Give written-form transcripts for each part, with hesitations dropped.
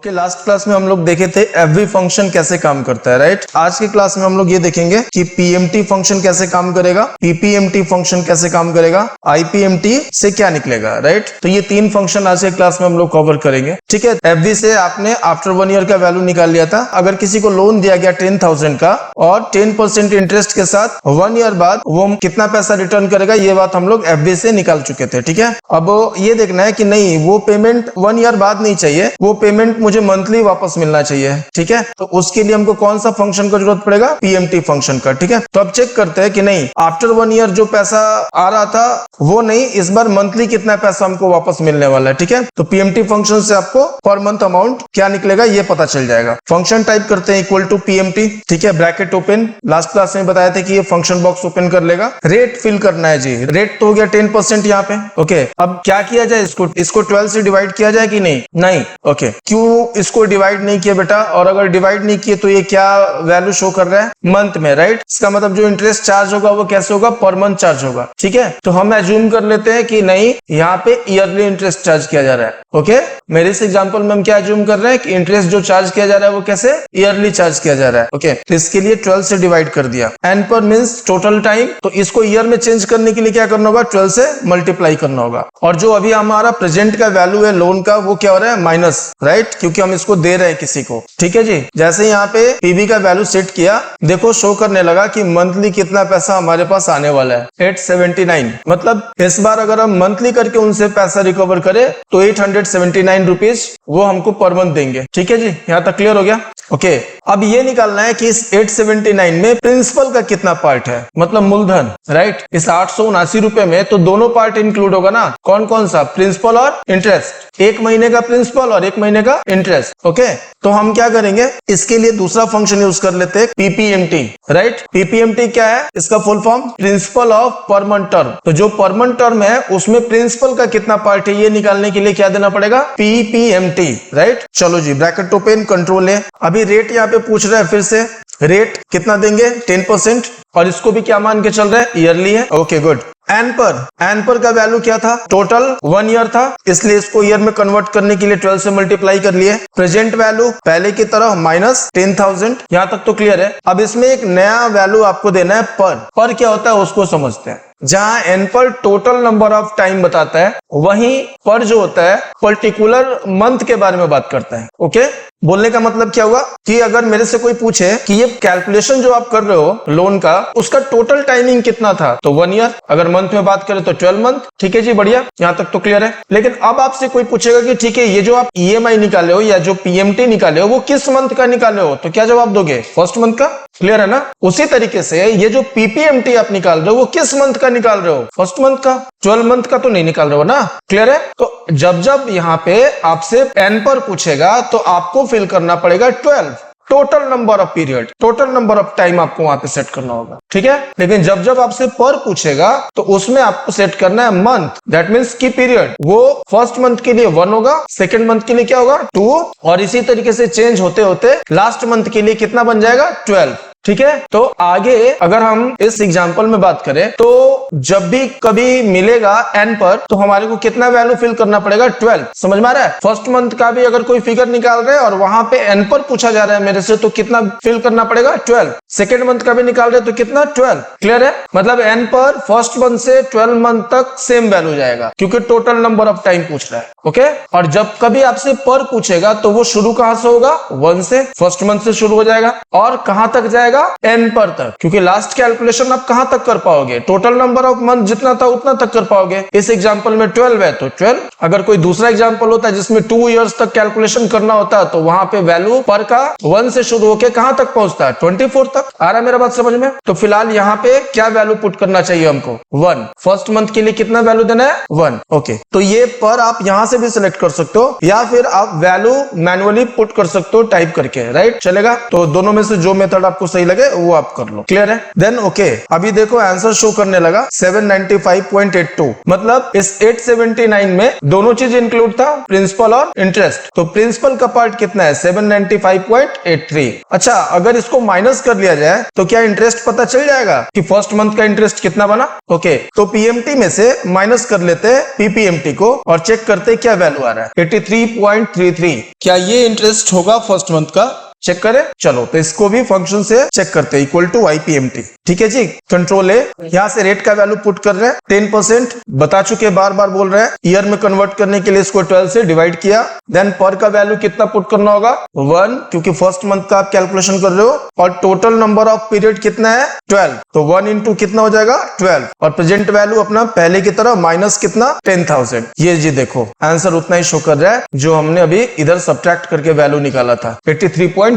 Okay, last class में हम लोग देखे थे एफवी फंक्शन कैसे काम करता है, राइट। आज की क्लास में हम लोग ये देखेंगे कि पीएमटी फंक्शन कैसे काम करेगा, पीपीएमटी फंक्शन कैसे काम करेगा, आईपीएमटी से क्या निकलेगा, राइट। तो ये तीन फंक्शन आज के क्लास में हम लोग कवर करेंगे, ठीक है। एफवी से आपने आफ्टर 1 ईयर का वैल्यू निकाल लिया था। अगर किसी को लोन दिया गया 10,000 का और 10% इंटरेस्ट के साथ 1 ईयर बाद वो कितना पैसा रिटर्न करेगा, ये बात हम लोग एफवी से निकाल चुके थे, ठीक है। अब ये देखना है कि नहीं, वो पेमेंट 1 ईयर बाद नहीं चाहिए, वो पेमेंट मुझे मंथली वापस मिलना चाहिए, ठीक है। तो उसके लिए हमको कौन सा फंक्शन का जरूरत पड़ेगा, पीएमटी फंक्शन का, ठीक है। तो अब चेक करते हैं कि नहीं, आफ्टर 1 ईयर जो पैसा आ रहा था वो नहीं, इस बार मंथली कितना पैसा हमको वापस मिलने वाला है, ठीक है। तो पीएमटी फंक्शन से आपको पर मंथ अमाउंट क्या निकलेगा ये पता चल जाएगा। फंक्शन टाइप करते हैं इक्वल टू पीएमटी, ठीक है, ब्रैकेट ओपन। लास्ट क्लास में बताया था कि ये फंक्शन बॉक्स ओपन कर लेगा। रेट फिल करना है जी, रेट तो हो गया 10% यहाँ पे, ओके। अब क्या किया जाए, इसको 12 से डिवाइड किया जाए कि नहीं, ओके। क्यों इसको डिवाइड नहीं किया बेटा, और अगर डिवाइड नहीं किए तो ये क्या वैल्यू शो कर रहा है, मंथ में, राइट। इसका मतलब जो इंटरेस्ट चार्ज होगा वो कैसे होगा, पर मंथ चार्ज होगा, ठीक है। तो हम एज्यूम कर लेते हैं कि नहीं, यहाँ पे ईयरली इंटरेस्ट चार्ज किया जा रहा है, ओके। मेरे इस एग्जांपल में हम क्या एज्यूम कर रहे हैं कि इंटरेस्ट जो चार्ज किया जा रहा है वो कैसे ईयरली चार्ज किया जा रहा है, ओके। तो इसके लिए 12 से डिवाइड कर दिया। एन पर मींस टोटल टाइम, तो इसको ईयर में चेंज करने के लिए क्या करना होगा, 12 से मल्टीप्लाई करना होगा। और जो अभी हमारा प्रेजेंट का वैल्यू है लोन का, वो क्या हो रहा है, माइनस, राइट, क्योंकि हम इसको दे रहे हैं किसी को, ठीक है जी। जैसे यहाँ पे पीबी का वैल्यू सेट किया, देखो शो करने लगा कि मंथली कितना पैसा हमारे पास आने वाला है, 879। मतलब इस बार अगर हम मंथली करके उनसे पैसा रिकवर करें तो 879 रुपीज वो हमको पर मंथ देंगे, ठीक है जी। यहाँ तक क्लियर हो गया, ओके। अब ये निकालना है कि इस 879 में प्रिंसिपल का कितना पार्ट है, मतलब मूलधन, राइट। इस 879 रुपए में तो दोनों पार्ट इंक्लूड होगा ना, कौन कौन सा, प्रिंसिपल और इंटरेस्ट। 1 महीने का प्रिंसिपल और 1 महीने का इंटरेस्ट, ओके। तो हम क्या करेंगे, इसके लिए दूसरा फंक्शन यूज कर लेते हैं, पीपीएमटी, राइट। पीपीएमटी क्या है, इसका full form principle of per month term. तो जो पर मंथ टर्म है उसमें प्रिंसिपल का कितना पार्ट है ये निकालने के लिए क्या देना पड़ेगा, पीपीएमटी, राइट। चलो जी, ब्रैकेट ओपन, कंट्रोल है। अभी रेट यहाँ पे पूछ रहा है, फिर से रेट कितना देंगे, 10%, और इसको भी क्या मान के चल रहा है, ईयरली है, ओके गुड। एन पर का वैल्यू क्या था, टोटल 1 ईयर था, इसलिए इसको ईयर में कन्वर्ट करने के लिए 12 से मल्टीप्लाई कर लिए। प्रेजेंट वैल्यू पहले की तरह माइनस 10,000, यहां तक तो क्लियर है। अब इसमें एक नया वैल्यू आपको देना है, पर क्या होता है उसको समझते हैं। जहां एन पर टोटल नंबर ऑफ टाइम बताता है, वहीं पर जो होता है पर्टिकुलर मंथ के बारे में बात करता है, ओके। बोलने का मतलब क्या हुआ कि अगर मेरे से कोई पूछे कि ये कैलकुलेशन जो आप कर रहे हो लोन का, उसका टोटल टाइमिंग कितना था, तो 1 ईयर। अगर मंथ में बात करें तो 12 मंथ, ठीक है जी, बढ़िया, यहां तक तो क्लियर है। लेकिन अब आपसे कोई पूछेगा कि ठीक है, ये जो आप ईएमआई निकाले हो या जो पीएमटी निकाले हो वो किस मंथ का निकाले हो, तो क्या जवाब दोगे, फर्स्ट मंथ का, क्लियर है ना। उसी तरीके से ये जो पीपीएमटी आप निकाल रहे हो वो किस मंथ का निकाल रहे हो, फर्स्ट मंथ का, 12 मंथ का तो नहीं निकाल रहे हो ना, क्लियर है। तो जब यहाँ पे आपसे एन पर पूछेगा तो आपको फिल करना पड़ेगा 12, total number of period, total number of time आपको वहां पे सेट करना होगा, ठीक है। लेकिन जब आपसे पर पूछेगा तो उसमें आपको सेट करना है मंथ, दैट मींस की पीरियड, वो फर्स्ट मंथ के लिए 1 होगा, सेकंड मंथ के लिए क्या होगा 2, और इसी तरीके से चेंज होते होते लास्ट मंथ के लिए कितना बन जाएगा 12, ठीक है। तो आगे अगर हम इस एग्जांपल में बात करें तो जब भी कभी मिलेगा एन पर तो हमारे को कितना वैल्यू फिल करना पड़ेगा, 12, समझ में आ रहा है। फर्स्ट मंथ का भी अगर कोई फिगर निकाल रहे हैं और वहां पे एन पर पूछा जा रहा है मेरे से, तो कितना फिल करना पड़ेगा, 12। सेकेंड मंथ का भी निकाल रहे हैं तो कितना, 12, क्लियर है। मतलब एन पर फर्स्ट मंथ से 12 मंथ तक सेम वैल्यू जाएगा क्योंकि टोटल नंबर ऑफ टाइम पूछ रहा है, ओके। और जब कभी आपसे पर पूछेगा तो वो शुरू कहां से होगा, 1 से, फर्स्ट मंथ से शुरू हो जाएगा, और कहां तक जाएगा, एन पर तक, क्योंकि लास्ट कैलकुलेशन आप कहां तक कर पाओगे, टोटल नंबर ऑफ मंथ जितना था उतना तक कर पाओगे। इस एग्जांपल में 12 है तो 12। अगर कोई दूसरा एग्जांपल होता है जिसमें 2 इयर्स तक कैलकुलेशन करना होता है तो वहां पे वैल्यू पर का 1 से शुरू होकर कहां तक पहुंचता है, 24 तक। आ रहा है मेरा बात समझ में। तो फिलहाल यहाँ पे क्या वैल्यू पुट करना चाहिए हमको, 1। फर्स्ट मंथ के लिए कितना वैल्यू देना है, 1, ओके। तो ये पर आप यहां से भी सिलेक्ट कर सकते हो या फिर आप वैल्यू मैनुअली पुट कर सकते हो टाइप करके, राइट, चलेगा। तो दोनों में से जो मेथड आपको सही सही लगे वो आप कर लो। क्लियर है? देन ओके, अभी देखो आंसर शो करने लगा 795.82, मतलब इस 879 में दोनों चीज इंक्लूड था, प्रिंसिपल और इंटरेस्ट। तो प्रिंसिपल का पार्ट कितना है? 795.83। अच्छा, अगर इसको माइनस कर लिया जाए तो क्या इंटरेस्ट पता चल जाएगा कि फर्स्ट मंथ का इंटरेस्ट कितना बना? ओके, तो पीएमटी में से माइनस कर लेते हैं पीपीएमटी को और चेक करते हैं क्या वैल्यू आ रहा है। 83.33। क्या ये इंटरेस्ट होगा फर्स्ट मंथ का? चेक करें। चलो, तो इसको भी फंक्शन से चेक करते हैं, इक्वल टू IPMT। ठीक है जी, कंट्रोल ए, यहां से रेट का वैल्यू पुट कर रहे हैं 10%, बता चुके, बार बार बोल रहे हैं। ईयर में कन्वर्ट करने के लिए इसको 12 से डिवाइड किया। देन पर का वैल्यू कितना पुट करना होगा? 1, क्योंकि फर्स्ट मंथ का आप कैलकुलेशन कर रहे हो। और टोटल नंबर ऑफ पीरियड कितना है? 12, तो 1 इंटू कितना हो जाएगा? 12। और प्रेजेंट वैल्यू अपना पहले की तरह माइनस कितना? 10,000। ये जी देखो आंसर उतना ही शो कर रहा है जो हमने अभी इधर सब्ट्रैक्ट करके वैल्यू निकाला था, 83.33।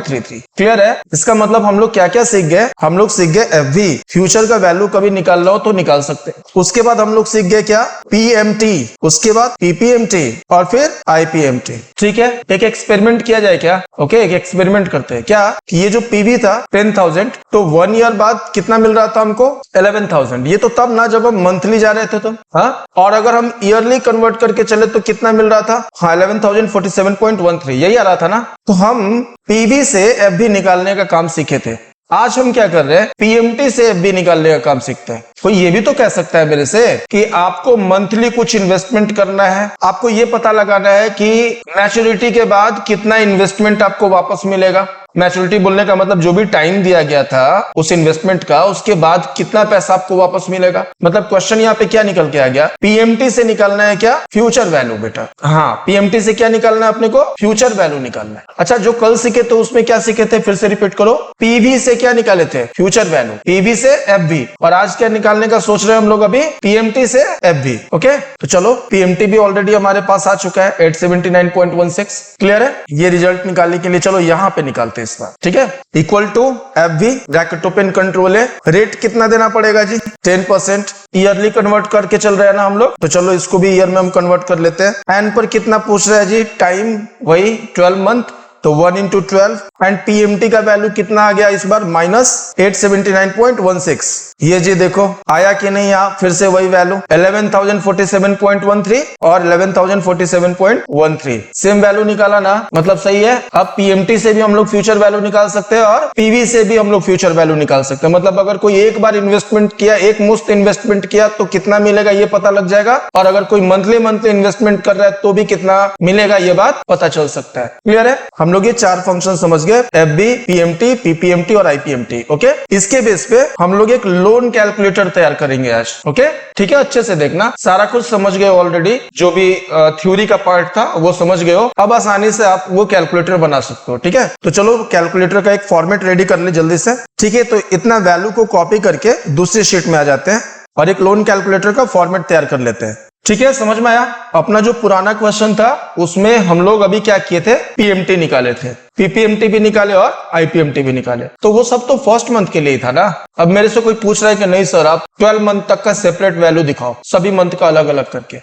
क्लियर है? इसका मतलब हम लोग क्या क्या सीख गए? हम लोग सीख गए FV, फ्यूचर का वैल्यू कभी निकाल लो तो निकाल सकते हैं। उसके बाद हम लोग सीख गए क्या? PMT, उसके बाद PPMT और फिर IPMT। ठीक है, एक एक्सपेरिमेंट किया जाए क्या? ओके, एक एक्सपेरिमेंट करते हैं क्या कि ये जो PV था 10,000, तो 1 ईयर बाद कितना मिल रहा था हमको? 11,000। ये तो तब ना जब हम मंथली जा रहे थे तो, हाँ। और अगर हम ईयरली कन्वर्ट करके चले तो कितना मिल रहा था? हाँ, 11,047.13, यही आ रहा था ना। तो हम PV से FV निकालने का काम सीखे थे। आज हम क्या कर रहे हैं? PMT से FV निकालने का काम सीखते हैं। कोई ये भी तो कह सकता है मेरे से कि आपको मंथली कुछ इन्वेस्टमेंट करना है, आपको ये पता लगाना है कि मैच्योरिटी के बाद कितना इन्वेस्टमेंट आपको वापस मिलेगा। मैच्योरिटी बोलने का मतलब जो भी टाइम दिया गया था उस इन्वेस्टमेंट का, उसके बाद कितना पैसा आपको वापस मिलेगा। मतलब क्वेश्चन यहाँ पे क्या निकल के आ गया? PMT से निकालना है क्या? फ्यूचर वैल्यू बेटा। हाँ, PMT से क्या निकालना है अपने को? फ्यूचर वैल्यू निकालना है। अच्छा, जो कल सीखे थे उसमें क्या सीखे थे? फिर से रिपीट करो। PV से क्या निकाले थे? Future value. PV से FV। और आज क्या निकालने का सोच रहे हैं हम लोग अभी? PMT से FV। ओके, तो चलो, PMT भी ऑलरेडी हमारे पास आ चुका है 879.16। क्लियर है? ये रिजल्ट निकालने के लिए चलो यहाँ पे निकालते हैं इस बार। ठीक है, equal to FV, bracket open, control है। रेट कितना देना पड़ेगा जी? 10%। ईयरली कन्वर्ट करके चल रहे हैं ना हम लोग, तो चलो इसको भी ईयर में हम कन्वर्ट कर लेते हैं। एन पर कितना पूछ रहा है जी? टाइम वही 12 मंथ, तो 1 इंटू 12। एंड PMT का वैल्यू कितना आ गया इस बार? माइनस 879.16। ये जी देखो आया कि नहीं? आप फिर से वही वैल्यू 11,047.13 और 11,047.13 सेम वैल्यू निकाला ना, मतलब सही है। अब PMT से भी हम लोग फ्यूचर वैल्यू निकाल सकते हैं और PV से भी हम लोग फ्यूचर वैल्यू निकाल सकते हैं। मतलब अगर कोई एक बार इन्वेस्टमेंट किया, एक मुफ्त इन्वेस्टमेंट किया तो कितना मिलेगा ये पता लग जाएगा, और अगर कोई मंथली इन्वेस्टमेंट कर रहा है तो भी कितना मिलेगा ये बात पता चल सकता है। क्लियर है? हम लोग ये 4 फंक्शन समझ गए, FV, PMT, PPMT और IPMT। ओके, इसके बेस पे हम लोग एक लोन कैलकुलेटर तैयार करेंगे आज। ओके, ठीक है, अच्छे से देखना, सारा कुछ समझ गए ऑलरेडी, जो भी थ्योरी का पार्ट था वो समझ गए हो। अब आसानी से आप वो कैलकुलेटर बना सकते हो। ठीक है, तो चलो कैलकुलेटर का एक फॉर्मेट रेडी कर ले जल्दी से। ठीक है, तो इतना वैल्यू को कॉपी करके दूसरी शीट में आ जाते हैं और एक लोन कैलकुलेटर का फॉर्मेट तैयार कर लेते हैं। ठीक है, समझ में आया? अपना जो पुराना क्वेश्चन था उसमें हम लोग अभी क्या किए थे? PMT निकाले थे, PPMT भी निकाले और IPMT भी निकाले। तो वो सब तो फर्स्ट मंथ के लिए ही था ना। अब मेरे से कोई पूछ रहा है कि नहीं सर आप 12 मंथ तक का सेपरेट वैल्यू दिखाओ, सभी मंथ का अलग अलग करके।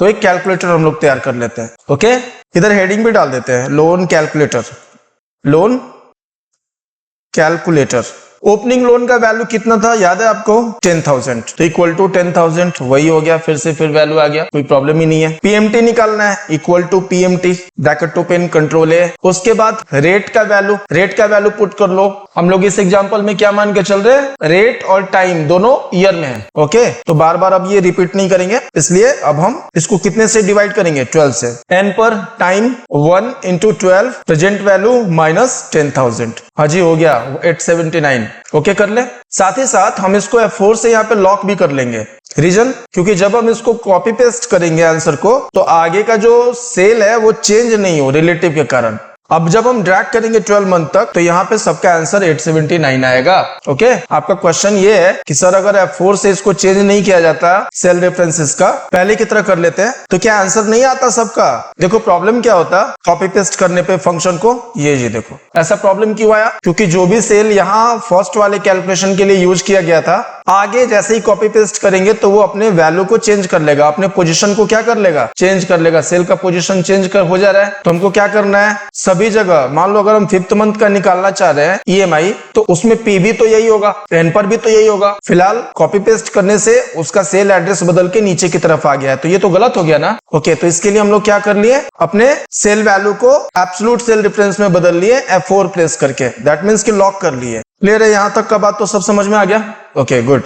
तो एक कैलकुलेटर हम लोग तैयार कर लेते हैं। ओके, इधर हेडिंग भी डाल देते हैं, loan calculator. Loan calculator. Opening loan का वैल्यू कितना था याद है आपको? 10,000, तो इक्वल टू 10,000 वही हो गया, फिर से फिर वैल्यू आ गया, कोई प्रॉब्लम ही नहीं है। PMT निकालना है, equal to PMT, bracket open, control है। उसके बाद रेट का वैल्यू पुट कर लो। हम लोग इस एग्जांपल में क्या मान के चल रहे हैं? रेट और टाइम दोनों ईयर में है। ओके, तो बार बार अब ये रिपीट नहीं करेंगे, इसलिए अब हम इसको कितने से डिवाइड करेंगे? 12 से। एन पर time 1 into 12, present value minus 10,000। हाँ जी, हो गया 879। ओके, कर ले। साथ ही साथ हम इसको F4 से यहाँ पे लॉक भी कर लेंगे। रीजन, क्योंकि जब हम इसको कॉपी पेस्ट करेंगे आंसर को, तो आगे का जो सेल है वो चेंज नहीं हो रिलेटिव के कारण। अब जब हम ड्रैग करेंगे 12 मंथ तक, तो यहाँ पे सबका आंसर 879 आएगा। ओके, आपका क्वेश्चन ये है कि सर अगर F4 से इसको चेंज नहीं किया जाता सेल रेफरेंसेस का, पहले की तरह कर लेते हैं, तो क्या आंसर नहीं आता सबका? देखो प्रॉब्लम क्या होता कॉपी पेस्ट करने पे फंक्शन को, ये जी देखो ऐसा प्रॉब्लम क्यों आया? क्योंकि जो भी सेल यहाँ फर्स्ट वाले कैलकुलेशन के लिए यूज किया गया था, आगे जैसे ही कॉपी पेस्ट करेंगे तो वो अपने वैल्यू को चेंज कर लेगा, अपने पोजीशन को क्या कर लेगा, चेंज कर लेगा। सेल का पोजीशन चेंज कर हो जा रहा है, तो हमको क्या करना है, सभी जगह मान लो अगर हम 5th मंथ का निकालना चाह रहे हैं ईएमआई, तो उसमें पी भी तो यही होगा, एन पर भी तो यही होगा। फिलहाल कॉपी पेस्ट करने से उसका सेल एड्रेस बदल के नीचे की तरफ आ गया है, तो ये तो गलत हो गया ना। ओके, तो इसके लिए हम लोग क्या कर लिए, अपने सेल वैल्यू को एब्सोल्यूट सेल डिफरेंस में बदल लिए F4 प्रेस करके, दैट मीन्स कि लॉक कर लिए। क्लियर है, यहां तक का बात तो सब समझ में आ गया। ओके गुड,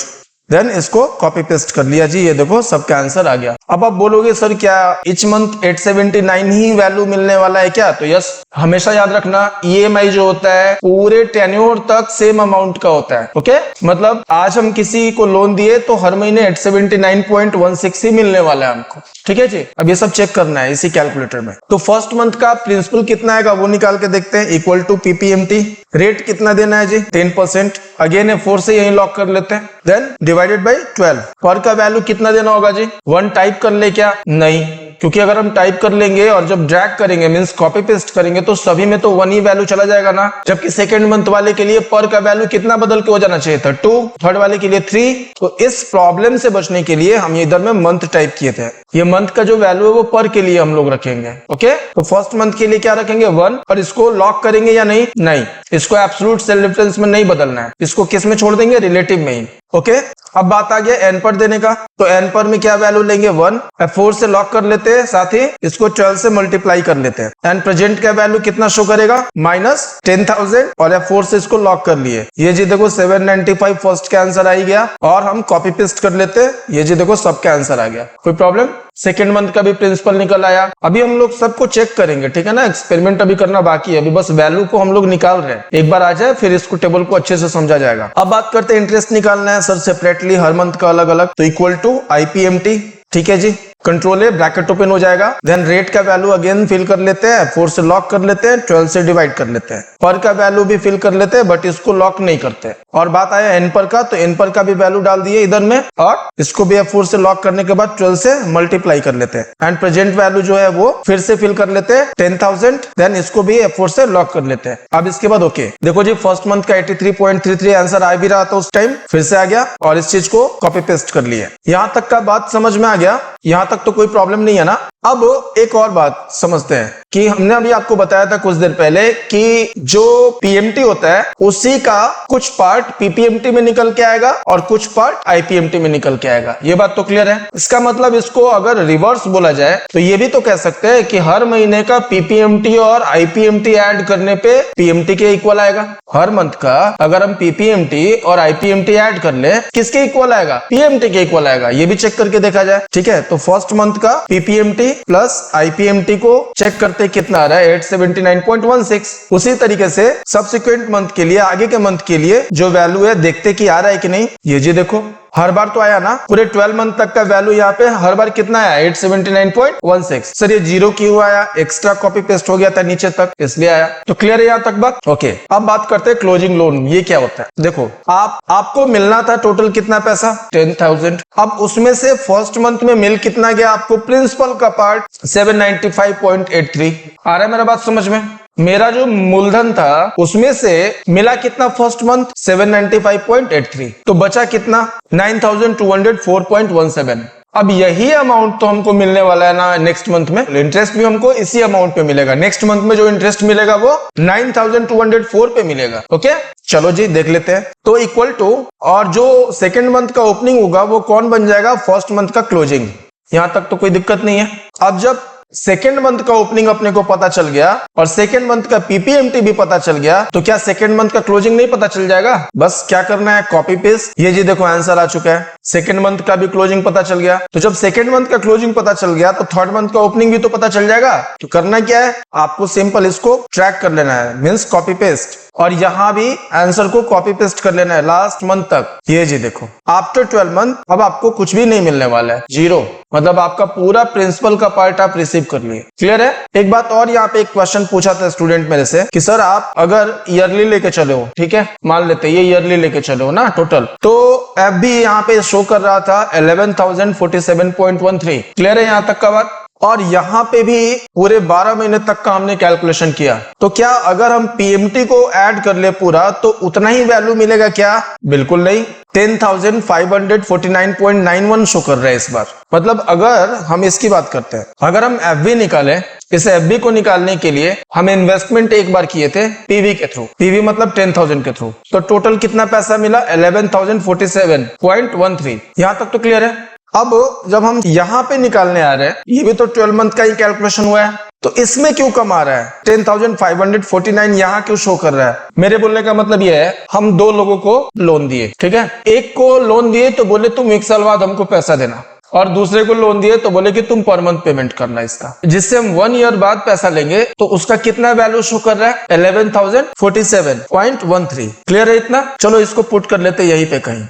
देन इसको कॉपी पेस्ट कर लिया जी, ये देखो सबका आंसर आ गया। अब आप बोलोगे सर क्या इच मंथ 879 ही वैल्यू मिलने वाला है क्या, तो यस, हमेशा याद रखना ईएमआई जो होता है पूरे टेन्योर तक सेम अमाउंट का होता है। ओके, मतलब आज हम किसी को लोन दिए तो हर महीने 879.16 ही मिलने वाला है हमको। ठीक है जी, अब ये सब चेक करना है इसी कैलकुलेटर में। तो फर्स्ट मंथ का प्रिंसिपल कितना आएगा वो निकाल के देखते हैं, इक्वल टू पीपीएमटी। रेट कितना देना है जी, 10%। अगेन F4 से यही लॉक कर लेते हैं, देन डिवाइडेड बाई 12। पर का वैल्यू कितना देना होगा जी, 1 टाइप कर ले क्या, नहीं, क्योंकि अगर हम टाइप कर लेंगे और जब ड्रैग करेंगे मींस कॉपी पेस्ट करेंगे तो सभी में तो 1 ही वैल्यू चला जाएगा ना। जबकि सेकंड मंथ वाले के लिए पर का वैल्यू कितना बदल के हो जाना चाहिए था, 2, थर्ड वाले के लिए 3। तो इस प्रॉब्लम से बचने के लिए हम इधर में मंथ टाइप किए थे। ये मंथ का जो वैल्यू है वो पर के लिए हम लोग रखेंगे। ओके, तो फर्स्ट मंथ के लिए क्या रखेंगे, 1, और इसको लॉक करेंगे या नहीं, नहीं, इसको एब्सोल्यूट सेल डिफरेंस में नहीं बदलना है, इसको किस में छोड़ देंगे, रिलेटिव में ही। ओके, अब बात आ गया एन पर देने का, तो एन पर में क्या वैल्यू लेंगे, 1, F4 से लॉक कर लेते हैं, साथ ही इसको 12 से मल्टीप्लाई कर लेते हैं। एंड प्रेजेंट का वैल्यू कितना शो करेगा, -10,000, और F4 से इसको लॉक कर लिए। ये जी देखो 795 फर्स्ट का आंसर आ ही गया, और हम कॉपी पेस्ट कर लेते हैं, ये जी देखो सबका आंसर आ गया। कोई प्रॉब्लम, सेकेंड मंथ का भी प्रिंसिपल निकल आया। अभी हम लोग सबको चेक करेंगे, ठीक है ना, एक्सपेरिमेंट अभी करना बाकी है, अभी बस वैल्यू को हम लोग निकाल रहे हैं। एक बार आ जाए फिर इसको टेबल को अच्छे से समझा जाएगा। अब बात करते हैं इंटरेस्ट निकालना है सर सेपरेटली हर मंथ का अलग अलग, तो इक्वल टू आईपीएमटी। ठीक है जी, कंट्रोल है, ब्रैकेट ओपन हो जाएगा। देन रेट का वैल्यू अगेन फिल कर लेते हैं, 4 से लॉक कर लेते हैं, 12 से डिवाइड कर लेते हैं। पर का वैल्यू भी फिल कर लेते हैं, बट इसको लॉक नहीं करते। और बात आया एन पर का, तो एन पर का भी वैल्यू डाल दिए इधर में, और इसको भी F4 से लॉक करने के बाद 12 से मल्टीप्लाई कर लेते हैं। एंड प्रेजेंट वैल्यू जो है वो फिर से फिल कर लेते हैं 10,000, देन इसको भी F4 से लॉक कर लेते हैं। अब इसके बाद ओके, देखो जी फर्स्ट मंथ का 83.33 आंसर आ भी रहा था उस टाइम, फिर से आ गया, और इस चीज को कॉपी पेस्ट कर लिए। यहां तक का बात समझ में आ गया, यहां तक तो कोई प्रॉब्लम नहीं है ना। अब एक और बात समझते हैं कि हमने अभी आपको बताया था कुछ देर पहले कि जो पीएमटी होता है उसी का कुछ पार्ट पीपीएमटी में निकल के आएगा और कुछ पार्ट आईपीएमटी में निकल के आएगा। ये बात तो क्लियर है। इसका मतलब इसको अगर रिवर्स बोला जाए तो ये भी तो कह सकते हैं कि हर महीने का पीपीएमटी और आईपीएमटी ऐड करने पे पीएमटी के इक्वल आएगा। हर मंथ का अगर हम पीपीएमटी और आईपीएमटी ऐड कर ले, किसके इक्वल आएगा, पीएमटी के इक्वल आएगा। ये भी चेक करके देखा जाए। ठीक है, तो फर्स्ट मंथ का पीपीएमटी प्लस आईपीएमटी को चेक करते कितना आ रहा है, 879.16। उसी तरीके से सब्सिक्वेंट मंथ के लिए, आगे के मंथ के लिए जो वैल्यू है देखते कि आ रहा है कि नहीं। ये जी देखो हर बार तो आया ना, पूरे 12 मंथ तक का वैल्यू यहाँ पे हर बार कितना आया, 879.16। सर ये 0 क्यों आया, एक्स्ट्रा कॉपी पेस्ट हो गया था नीचे तक, इसलिए आया। तो क्लियर है यहाँ तक बात। ओके, अब बात करते हैं क्लोजिंग लोन। ये क्या होता है, देखो आपको मिलना था टोटल कितना पैसा, 10,000। अब उसमें से फर्स्ट मंथ में मिल कितना गया आपको, प्रिंसिपल का पार्ट 795.83। आ रहा है मेरा बात समझ में। मेरा जो मूलधन था उसमें से मिला कितना फर्स्ट मंथ, 795.83। तो बचा कितना, 9,204.17। अब यही अमाउंट तो हमको मिलने वाला है ना नेक्स्ट मंथ में। इंटरेस्ट भी हमको इसी अमाउंट पे मिलेगा। नेक्स्ट मंथ में जो इंटरेस्ट मिलेगा वो 9,204 पे मिलेगा। ओके, चलो जी देख लेते हैं। तो इक्वल टू, और जो सेकेंड मंथ का ओपनिंग होगा वो कौन बन जाएगा, फर्स्ट मंथ का क्लोजिंग। यहां तक तो कोई दिक्कत नहीं है। अब जब सेकेंड मंथ का ओपनिंग अपने को पता चल गया और सेकेंड मंथ का पीपीएमटी भी पता चल गया, तो क्या सेकेंड मंथ का क्लोजिंग नहीं पता चल जाएगा। बस क्या करना है, कॉपी पेस्ट। ये जी देखो आंसर आ चुका है। सेकेंड मंथ का भी क्लोजिंग पता चल गया। तो जब सेकेंड मंथ का क्लोजिंग पता चल गया तो थर्ड मंथ का ओपनिंग भी तो पता चल जाएगा। तो करना क्या है, आपको सिंपल इसको ट्रैक कर लेना है, मीन्स कॉपी पेस्ट। और यहां भी आंसर को कॉपी पेस्ट कर लेना है लास्ट मंथ तक। ये जी देखो आफ्टर 12 मंथ अब आपको कुछ भी नहीं मिलने वाला है, 0। मतलब आपका पूरा प्रिंसिपल का पार्ट आप रिसीव कर लिए। क्लियर है। एक बात और, यहाँ पे एक क्वेश्चन पूछा था स्टूडेंट मेरे से कि सर आप अगर ईयरली लेके चले हो, ठीक है, मान लेते ये ईयरली लेके चले हो ना टोटल, तो एफ भी यहाँ पे शो कर रहा था 11,047.13। क्लियर है यहाँ तक का बात। और यहाँ पे भी पूरे 12 महीने तक का हमने कैलकुलेशन किया। तो क्या अगर हम पीएमटी को ऐड कर ले पूरा तो उतना ही वैल्यू मिलेगा क्या? बिल्कुल नहीं, 10,549.91 शो कर रहा है इस बार। मतलब अगर हम इसकी बात करते हैं, अगर हम एफबी निकाले, इस एफबी को निकालने के लिए हम इन्वेस्टमेंट एक बार किए थे पीवी के थ्रू, पीवी मतलब 10,000 के थ्रू, तो टोटल कितना पैसा मिला? 11,047.13। यहां तक तो क्लियर है। अब जब हम यहाँ पे निकालने आ रहे हैं, ये भी तो 12 मंथ का ही कैलकुलेशन हुआ है, तो इसमें क्यों कम आ रहा है? 10,549 यहाँ क्यों शो कर रहा है? मेरे बोलने का मतलब ये है, हम दो लोगों को लोन दिए, ठीक है, एक को लोन दिए तो बोले तुम 1 साल बाद हमको पैसा देना, और दूसरे को लोन दिए तो बोले कि तुम पर मंथ पेमेंट करना इसका, जिससे हम 1 ईयर बाद पैसा लेंगे तो उसका कितना वैल्यू शो कर रहा है? 11,047.13। क्लियर है इतना? चलो इसको पुट कर लेते यहीं पे कहीं।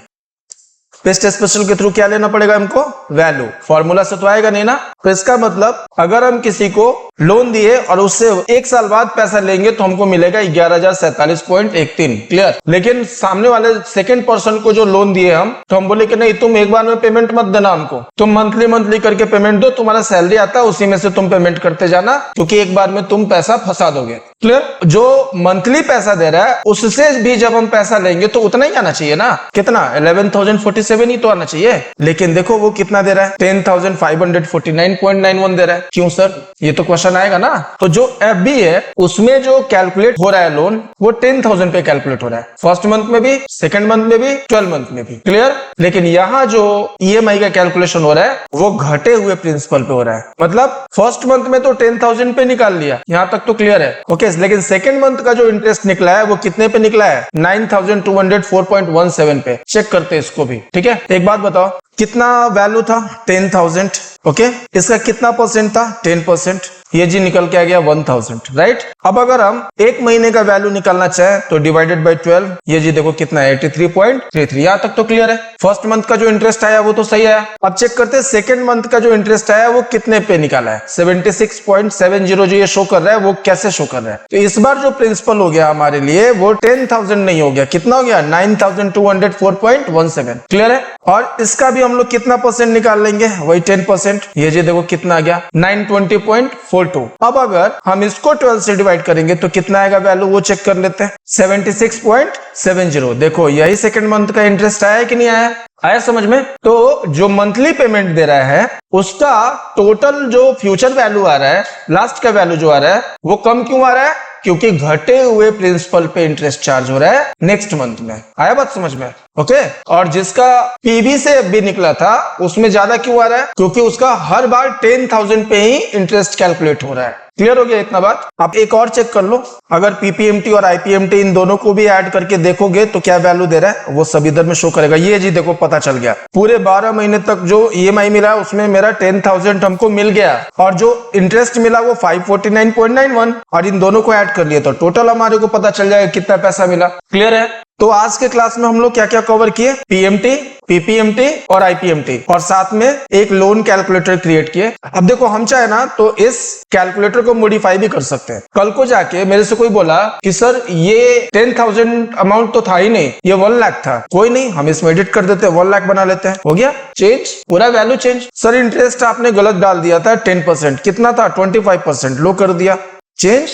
पेस्ट स्पेशल के थ्रू क्या लेना पड़ेगा हमको? वैल्यू। फॉर्मूला से तो आएगा नहीं ना। तो इसका मतलब अगर हम किसी को लोन दिए और उससे 1 साल बाद पैसा लेंगे तो हमको मिलेगा 11,047.13। क्लियर? लेकिन सामने वाले सेकंड पर्सन को जो लोन दिए हम, तो हम बोले कि नहीं तुम एक बार में पेमेंट मत देना हमको, तुम मंथली करके पेमेंट दो, तुम्हारा सैलरी आता है उसी में से तुम पेमेंट करते जाना, क्योंकि एक बार में तुम पैसा फंसा दोगे। क्लियर? जो मंथली पैसा दे रहा है उससे भी जब हम पैसा लेंगे तो उतना ही आना चाहिए ना। कितना? 11,047 ही तो आना चाहिए। लेकिन देखो वो कितना दे रहा है? 10,549.91 दे रहा है। क्यों सर? ये तो क्वेश्चन आएगा ना। तो जो एफबी है उसमें जो कैलकुलेट हो रहा है लोन, वो 10,000 पे कैलकुलेट हो रहा है, फर्स्ट मंथ में भी, सेकंड मंथ में भी, 12 मंथ में भी। क्लियर? लेकिन यहाँ जो ईएमआई का कैलकुलेशन हो रहा है वो घटे हुए प्रिंसिपल पे हो रहा है। मतलब फर्स्ट मंथ में तो 10,000 पे निकाल लिया, यहाँ तक तो क्लियर है। ओके, लेकिन सेकंड मंथ का जो इंटरेस्ट निकला है वो कितने पे निकला है? 9,204.17 पे। चेक करते हैं इसको भी, ठीक है। एक बात बताओ, कितना वैल्यू था? 10,000। ओके, इसका कितना परसेंट था? 10%। ये जी निकल के आ गया 1,000, राइट। अब अगर हम एक महीने का वैल्यू निकालना चाहे तो डिवाइडेड बाय 12, ये जी देखो कितना है? 83.33। यहाँ तक तो क्लियर है। फर्स्ट मंथ का जो इंटरेस्ट आया वो तो सही आया। अब चेक करते हैं सेकंड मंथ का जो इंटरेस्ट आया वो कितने पे निकाला है? 76.70 जो ये शो कर रहा है वो कैसे शो कर रहा है? तो इस बार जो प्रिंसिपल हो गया हमारे लिए वो 10,000 नहीं हो गया, कितना हो गया? 9,204.17। क्लियर है? और इसका भी हम लोग कितना परसेंट निकाल लेंगे? वही 10%। ये जी देखो कितना आ गया? 920.42। अब अगर हम इसको 12 से डिवाइड करेंगे तो कितना आएगा वैल्यू? वो चेक कर लेते हैं। 76.70। देखो यही सेकंड मंथ का इंटरेस्ट आया कि नहीं आया? आया समझ में? तो जो मंथली पेमेंट दे रहा है उसका टोटल जो फ्यूचर वैल्यू आ रहा है, लास्ट का वैल्यू जो आ रहा है वो कम क्यों आ रहा है? क्योंकि घटे हुए प्रिंसिपल पे इंटरेस्ट चार्ज हो रहा है नेक्स्ट मंथ में। आया बात समझ में? ओके। और जिसका पीवी से भी निकला था उसमें ज्यादा क्यों आ रहा है? क्योंकि उसका हर बार 10,000 पे ही इंटरेस्ट कैलकुलेट हो रहा है। क्लियर हो गया इतना बात? आप एक और चेक कर लो, अगर पीपीएमटी और आईपीएमटी इन दोनों को भी ऐड करके देखोगे तो क्या वैल्यू दे रहा है वो सब इधर में शो करेगा। ये जी देखो पता चल गया, पूरे 12 महीने तक जो ईएमआई मिला उसमें मेरा 10,000 हमको मिल गया, और जो इंटरेस्ट मिला वो 549.91, और इन दोनों को ऐड कर लिए तो टोटल हमारे को पता चल जाएगा कितना पैसा मिला। क्लियर है? तो आज के क्लास में हम लोग क्या क्या कवर किए? पीएमटी, पीपीएमटी और आईपीएमटी, और साथ में एक लोन कैलकुलेटर क्रिएट किए। अब देखो हम चाहे ना तो इस कैलकुलेटर को मॉडिफाई भी कर सकते हैं। कल को जाके मेरे से कोई बोला कि सर ये 10,000 अमाउंट तो था ही नहीं, ये 1 लाख था, कोई नहीं हम इसमें एडिट कर देते हैं, 1 लाख बना लेते हैं, हो गया चेंज, पूरा वैल्यू चेंज। सर इंटरेस्ट आपने गलत डाल दिया था 10%, कितना था? 25%, लो कर दिया, चेंज,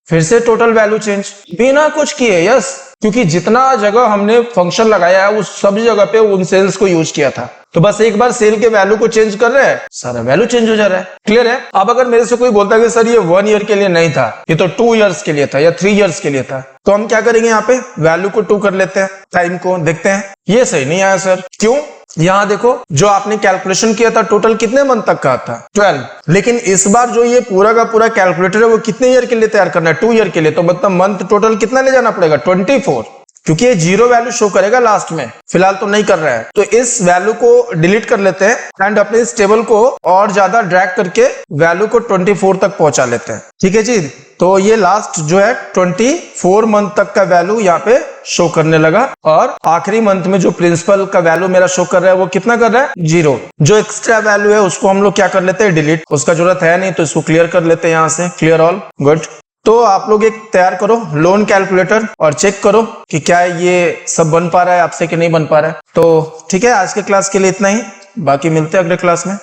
फिर से टोटल वैल्यू चेंज, बिना कुछ किए। यस, क्योंकि जितना जगह हमने फंक्शन लगाया है उस सब जगह पे उन सेल्स को यूज किया था, तो बस एक बार सेल के वैल्यू को चेंज कर रहे हैं, सारा वैल्यू चेंज हो जा रहा है। क्लियर है? अब अगर मेरे से कोई बोलता है कि सर ये 1 ईयर के लिए नहीं था, ये तो 2 इयर्स के लिए था या 3 इयर्स के लिए था, तो हम क्या करेंगे? यहाँ पे वैल्यू को 2 कर लेते हैं, टाइम को देखते हैं। ये सही नहीं आया सर, क्यों? यहाँ देखो जो आपने कैलकुलेशन किया था टोटल कितने मंथ तक का था? 12। लेकिन इस बार जो ये पूरा का पूरा कैलकुलेटर है वो कितने ईयर के लिए तैयार करना है? 2 ईयर के लिए। तो मतलब मंथ टोटल कितना ले जाना पड़ेगा? 24, क्योंकि ये 0 वैल्यू शो करेगा लास्ट में, फिलहाल तो नहीं कर रहा है। तो इस वैल्यू को डिलीट कर लेते हैं एंड अपने इस टेबल को और ज्यादा ड्रैग करके वैल्यू को 24 तक पहुंचा लेते हैं। ठीक है जी, तो ये लास्ट जो है 24 मंथ तक का वैल्यू यहाँ पे शो करने लगा, और आखिरी मंथ में जो प्रिंसिपल का वैल्यू मेरा शो कर रहा है वो कितना कर रहा है? 0। जो एक्स्ट्रा वैल्यू है उसको हम लोग क्या कर लेते हैं? डिलीट, उसका जरूरत है नहीं, तो इसको क्लियर कर लेते हैं यहाँ से। Clear all, good. तो आप लोग एक तैयार करो लोन कैलकुलेटर और चेक करो कि क्या ये सब बन पा रहा है आपसे कि नहीं बन पा रहा है। तो ठीक है, आज के क्लास के लिए इतना ही, बाकी मिलते हैं अगले क्लास में।